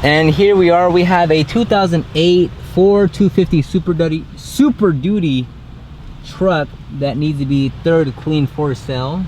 And here we are, we have a 2008 Ford 250 Super Duty truck that needs to be third clean for sale.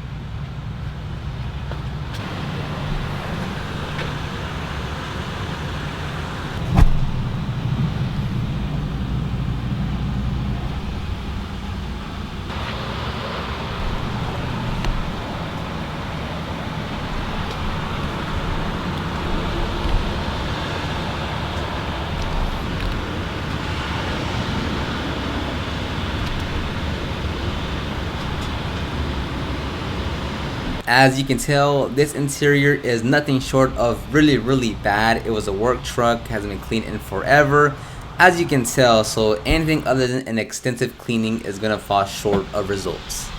As you can tell, this interior is nothing short of really bad. It was a work truck, hasn't been cleaned in forever, as you can tell, so anything other than an extensive cleaning is gonna fall short of results.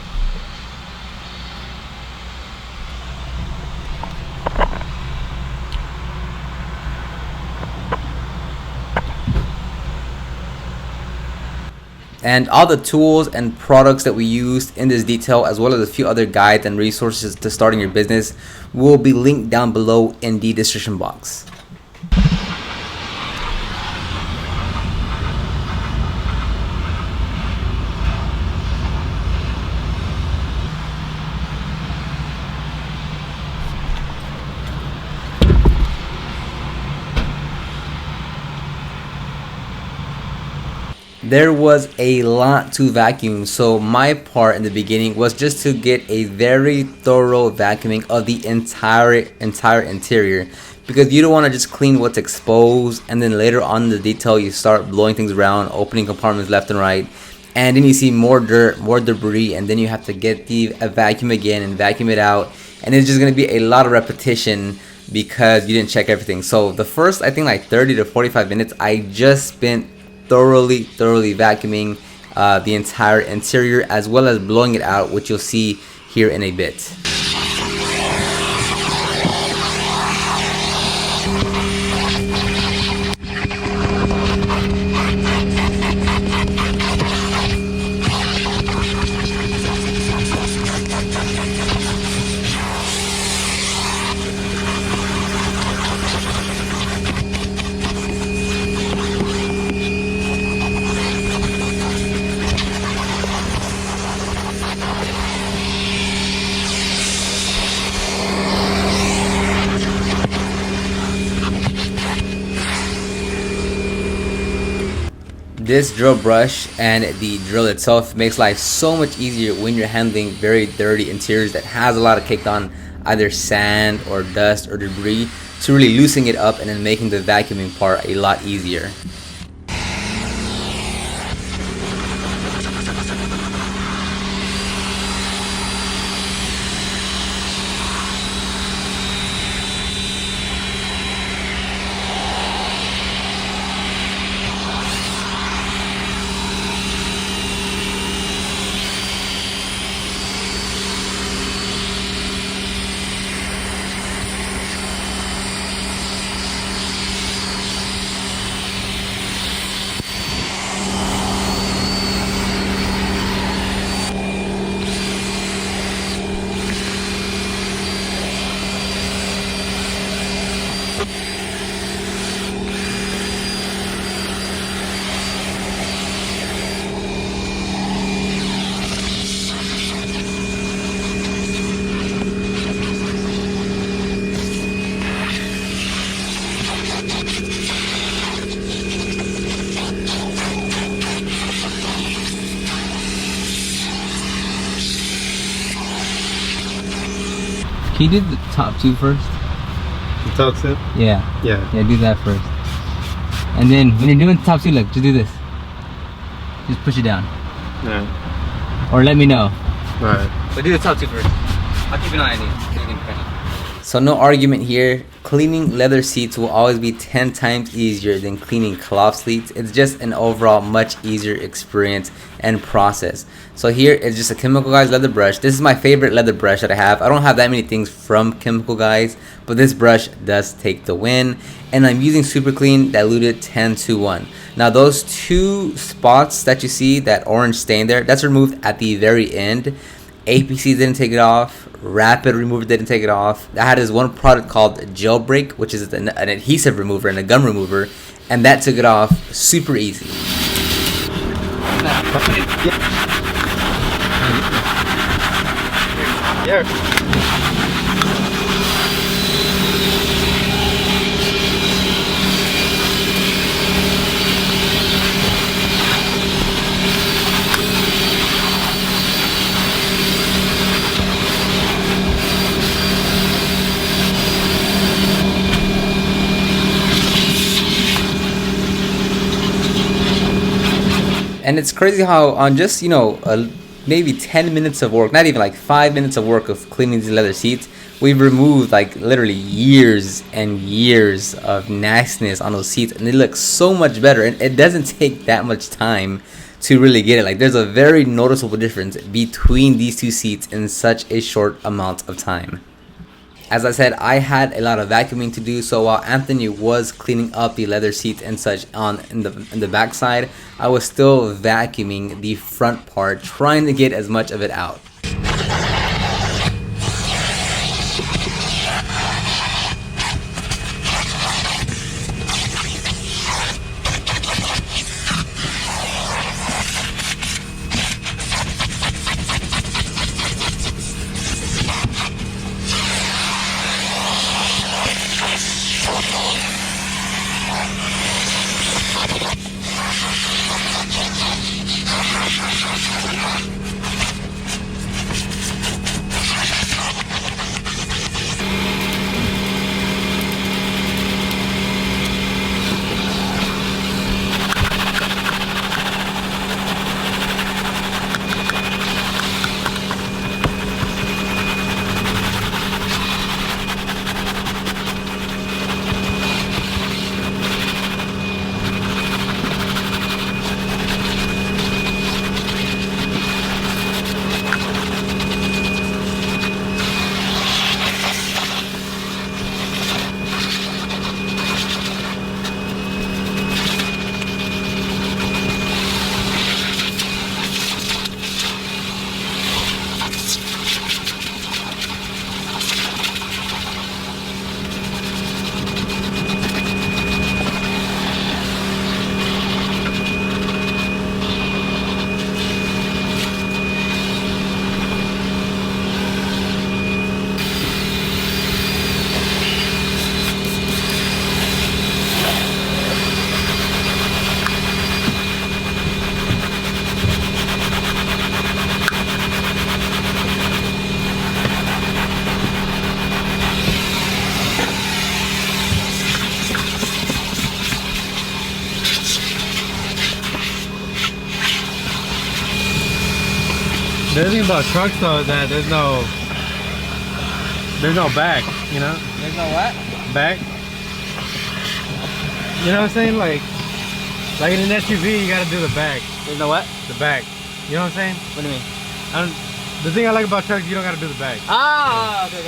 And all the tools and products that we used in this detail, as well as a few other guides and resources to starting your business, will be linked down below in the description box. There was a lot to vacuum, so my part in the beginning was just to get a very thorough vacuuming of the entire interior, because you don't want to just clean what's exposed and then later on in the detail you start blowing things around, opening compartments left and right, and then you see more dirt, more debris, and then you have to get the vacuum again and vacuum it out, and it's just going to be a lot of repetition because you didn't check everything. So the first, I think, like 30 to 45 minutes I just spent thoroughly vacuuming the entire interior, as well as blowing it out, which you'll see here in a bit. This drill brush and the drill itself makes life so much easier when you're handling very dirty interiors that has a lot of caked on either sand or dust or debris, to really loosening it up and then making the vacuuming part a lot easier. Can you do the top two first? The top two? Yeah. Yeah. Yeah, do that first. And then when you're doing the top two, look, just do this. Just push it down. Yeah. Or let me know. Alright. But do the top two first. I'll keep an eye on these. So no argument here, cleaning leather seats will always be 10 times easier than cleaning cloth seats. It's just an overall much easier experience and process. So here is just a Chemical Guys leather brush. This is my favorite leather brush that I have. I don't have that many things from Chemical Guys, but this brush does take the win. And I'm using Super Clean Diluted 10-to-1. Now those two spots that you see, that orange stain there, that's removed at the very end. APC didn't take it off, Rapid remover didn't take it off. I had this one product called Jailbreak, which is an adhesive remover and a gum remover, and that took it off super easy. And it's crazy how on just, you know, maybe 10 minutes of work, not even like 5 minutes of work of cleaning these leather seats, we've removed like literally years and years of nastiness on those seats, and they look so much better. And it doesn't take that much time to really get it. Like, there's a very noticeable difference between these two seats in such a short amount of time. As I said, I had a lot of vacuuming to do, so while Anthony was cleaning up the leather seats and such in the back side, I was still vacuuming the front part, trying to get as much of it out. The other thing about trucks though is that there's no back, you know? There's no what? Back. You know what I'm saying? Like in an SUV you gotta do the back. There's no what? The back. You know what I'm saying? What do you mean? The thing I like about trucks, you don't gotta do the back. Ah, okay.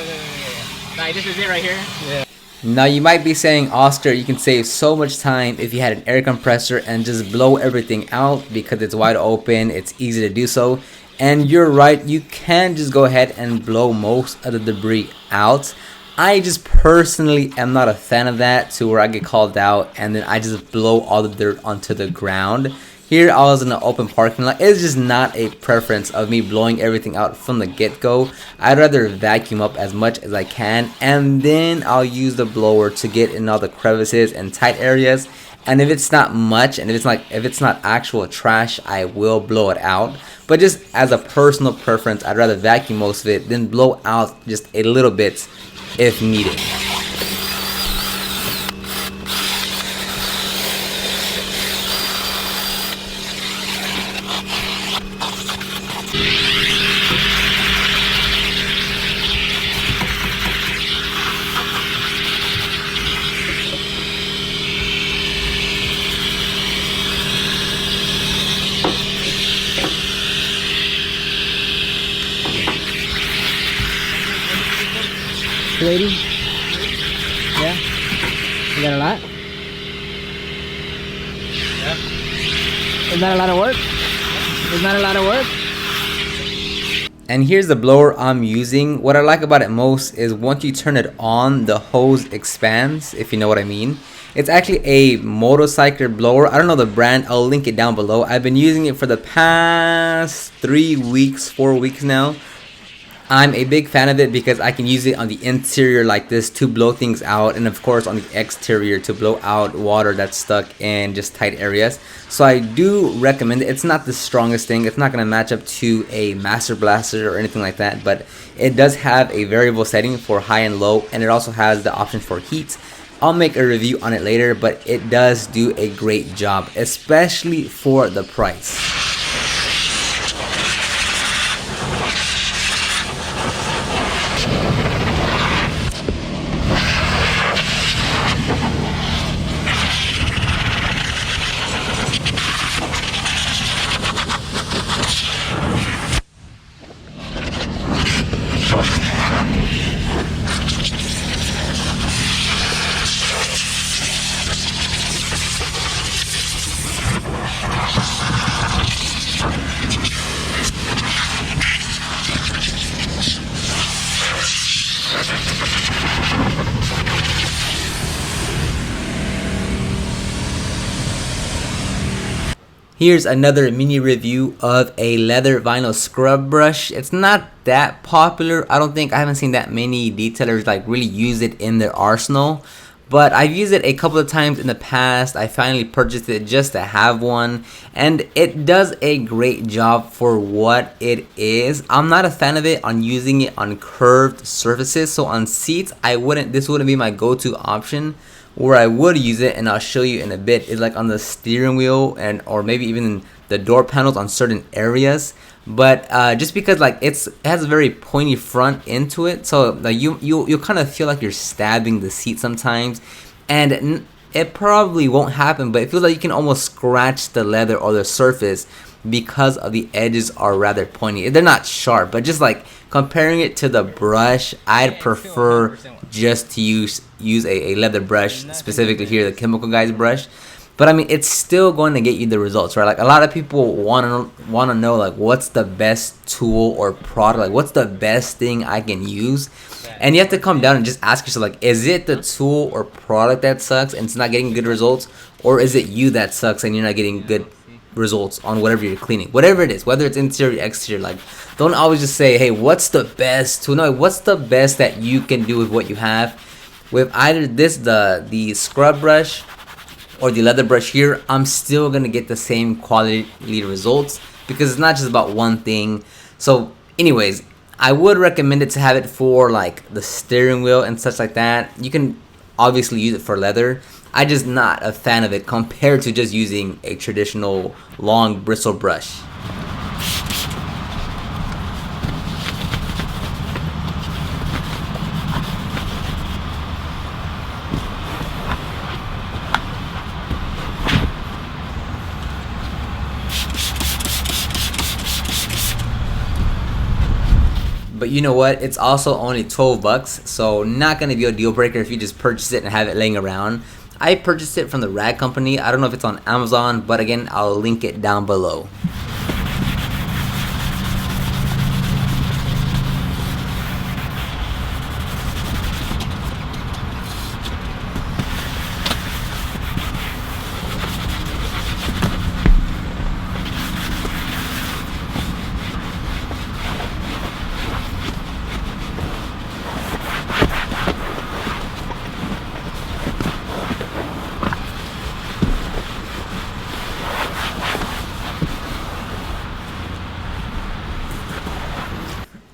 Like, this is it right here? Yeah. Now you might be saying, Oscar, you can save so much time if you had an air compressor and just blow everything out because it's wide open, it's easy to do so. And you're right, you can just go ahead and blow most of the debris out. I just personally am not a fan of that, to where I get called out and then I just blow all the dirt onto the ground. Here I was in an open parking lot. It's just not a preference of me blowing everything out from the get-go. I'd rather vacuum up as much as I can, and then I'll use the blower to get in all the crevices and tight areas. And if it's not much, and if it's not actual trash, I will blow it out. But just as a personal preference, I'd rather vacuum most of it than blow out just a little bit if needed. $280? Yeah? You got a lot? Yeah. Is that a lot of work? Is that a lot of work? And here's the blower I'm using. What I like about it most is once you turn it on, the hose expands, if you know what I mean. It's actually a motorcycle blower. I don't know the brand. I'll link it down below. I've been using it for the past 3 weeks, 4 weeks now. I'm a big fan of it because I can use it on the interior like this to blow things out, and of course on the exterior to blow out water that's stuck in just tight areas. So I do recommend it. It's not the strongest thing. It's not going to match up to a Master Blaster or anything like that, but it does have a variable setting for high and low, and it also has the option for heat. I'll make a review on it later, but it does do a great job, especially for the price. Here's another mini review of a leather vinyl scrub brush. It's not that popular. I haven't seen that many detailers like really use it in their arsenal, but I've used it a couple of times in the past. I finally purchased it just to have one, and it does a great job for what it is. I'm not a fan of it on using it on curved surfaces, so on seats this wouldn't be my go-to option. Where I would use it, and I'll show you in a bit, is like on the steering wheel or maybe even the door panels on certain areas. But just because like it has a very pointy front into it, so like you kind of feel like you're stabbing the seat sometimes, and it probably won't happen, but it feels like you can almost scratch the leather or the surface because of the edges are rather pointy. They're not sharp, but just like comparing it to the brush, I'd prefer just to use a leather brush, specifically here the Chemical Guys brush. But I mean, it's still going to get you the results, right? Like a lot of people want to know like what's the best tool or product, like what's the best thing I can use. And you have to come down and just ask yourself, like, is it the tool or product that sucks and it's not getting good results, or is it you that sucks and you're not getting good results on whatever you're cleaning? Whatever it is, whether it's interior, exterior, like don't always just say, hey, what's the best tool? No, what's the best that you can do with what you have. With either the scrub brush or the leather brush here, I'm still gonna get the same quality results because it's not just about one thing. So anyways, I would recommend it to have it for like the steering wheel and such like that. You can obviously use it for leather. I'm just not a fan of it compared to just using a traditional long bristle brush. But you know what? It's also only 12 bucks, so not gonna be a deal breaker if you just purchase it and have it laying around. I purchased it from the Rag Company. I don't know if it's on Amazon, but again, I'll link it down below.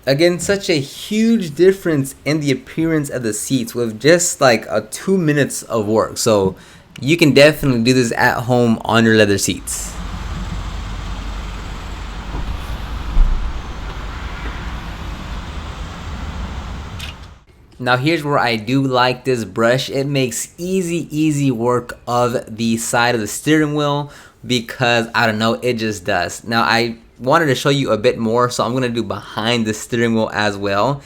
Again, such a huge difference in the appearance of the seats with just like 2 minutes of work. So you can definitely do this at home on your leather seats. Now here's where I do like this brush. It makes easy work of the side of the steering wheel because I don't know, it just does. Now I wanted to show you a bit more, so I'm gonna do behind the steering wheel as well.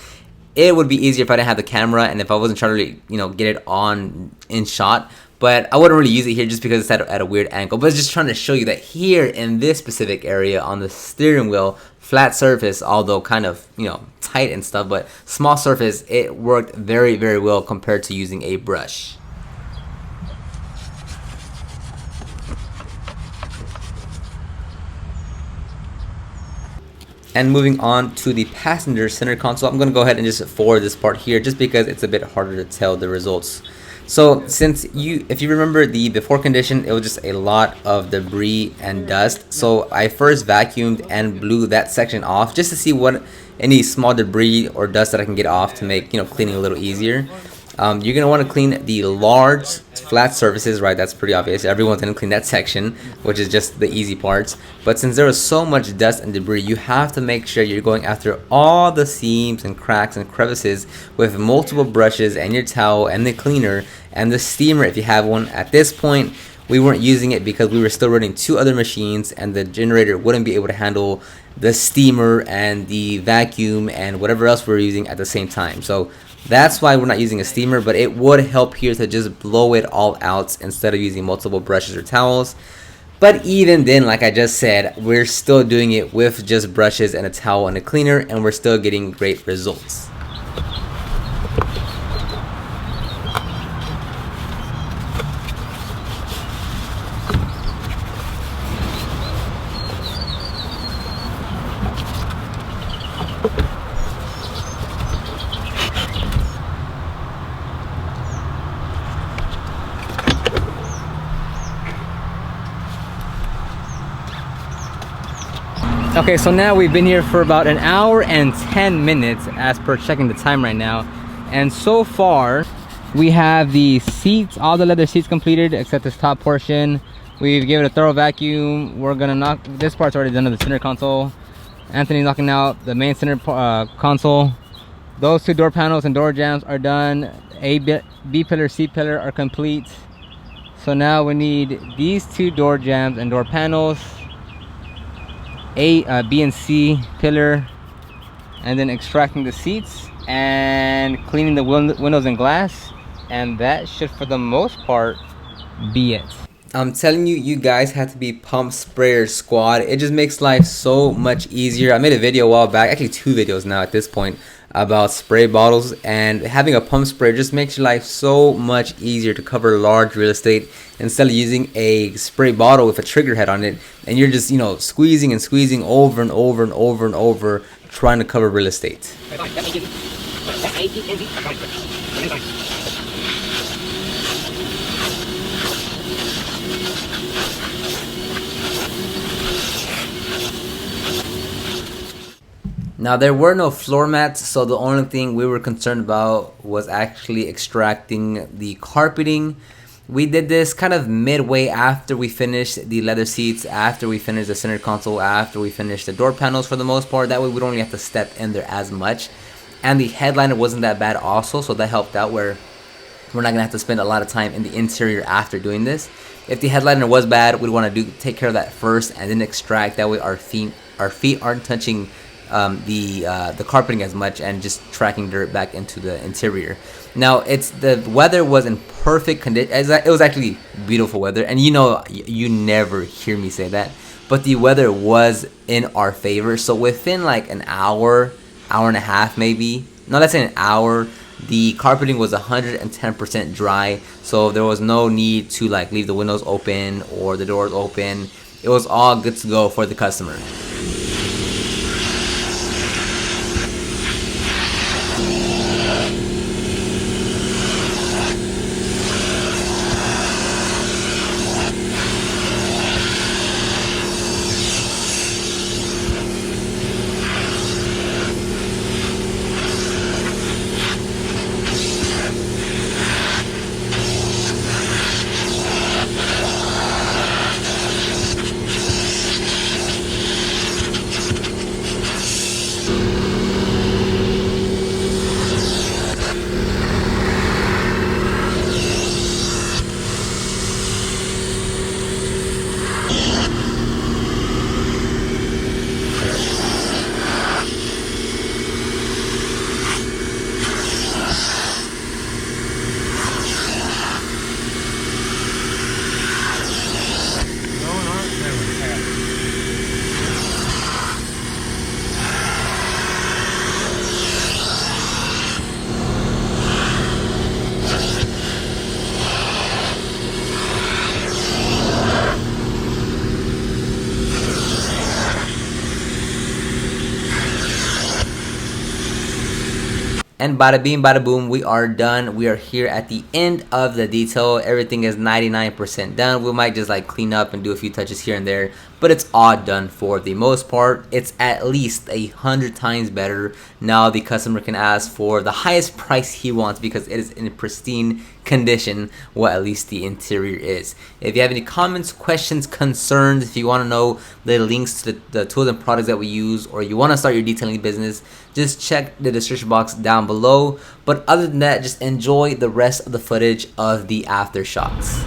It would be easier if I didn't have the camera and if I wasn't trying to, get it on in shot. but I wouldn't really use it here just because it's at a weird angle. But it's just trying to show you that here in this specific area on the steering wheel, flat surface, although kind of, you know, tight and stuff, but small surface, it worked very, very well compared to using a brush. And moving on to the passenger center console, I'm going to go ahead and just forward this part here just because it's a bit harder to tell the results. So if you remember the before condition, it was just a lot of debris and dust. So I first vacuumed and blew that section off just to see what any small debris or dust that I can get off to make, you know, cleaning a little easier. You're going to want to clean the large flat surfaces, right? That's pretty obvious. Everyone's going to clean that section, which is just the easy parts. But since there was so much dust and debris, you have to make sure you're going after all the seams and cracks and crevices with multiple brushes and your towel and the cleaner and the steamer if you have one. At this point, we weren't using it because we were still running 2 other machines and the generator wouldn't be able to handle the steamer and the vacuum and whatever else we were using at the same time. So that's why we're not using a steamer, but it would help here to just blow it all out instead of using multiple brushes or towels. But even then, like I just said, we're still doing it with just brushes and a towel and a cleaner, and we're still getting great results. Okay, so now we've been here for about 1 hour and 10 minutes as per checking the time right now. And so far, we have the seats, all the leather seats completed except this top portion. We've given it a thorough vacuum. We're gonna knock, this part's already done to the center console. Anthony's knocking out the main center console. Those 2 door panels and door jambs are done. B pillar, C pillar are complete. So now we need these 2 door jambs and door panels. B and C pillar, and then extracting the seats and cleaning the windows and glass, and that should for the most part be it. I'm telling you, you guys have to be pump sprayer squad. It just makes life so much easier. I made a video a while back, actually 2 videos now at this point, about spray bottles, and having a pump sprayer just makes your life so much easier to cover large real estate instead of using a spray bottle with a trigger head on it, and you're just, you know, squeezing and squeezing over and over and over and over trying to cover real estate. Now there were no floor mats, so the only thing we were concerned about was actually extracting the carpeting. We did this kind of midway after we finished the leather seats, after we finished the center console, after we finished the door panels for the most part. That way we don't really have to step in there as much. And the headliner wasn't that bad also, so that helped out where we're not gonna have to spend a lot of time in the interior after doing this. If the headliner was bad, we'd want to take care of that first and then extract. That way our feet aren't touching the carpeting as much and just tracking dirt back into the interior. Now the weather was in perfect condition. It was actually beautiful weather, and you know, you never hear me say that, but the weather was in our favor. So within like an hour and a half, maybe, no, let's say an hour, the carpeting was 110% dry, so there was no need to like leave the windows open or the doors open. It was all good to go for the customer. And bada bing, bada boom, we are done. We are here at the end of the detail. Everything is 99% done. We might just like clean up and do a few touches here and there, but it's all done for the most part. It's at least 100 times better. Now the customer can ask for the highest price he wants because it is in pristine condition, what at least the interior is. If you have any comments, questions, concerns, if you want to know the links to the tools and products that we use, or you want to start your detailing business, just check the description box down below. But other than that, just enjoy the rest of the footage of the after shots.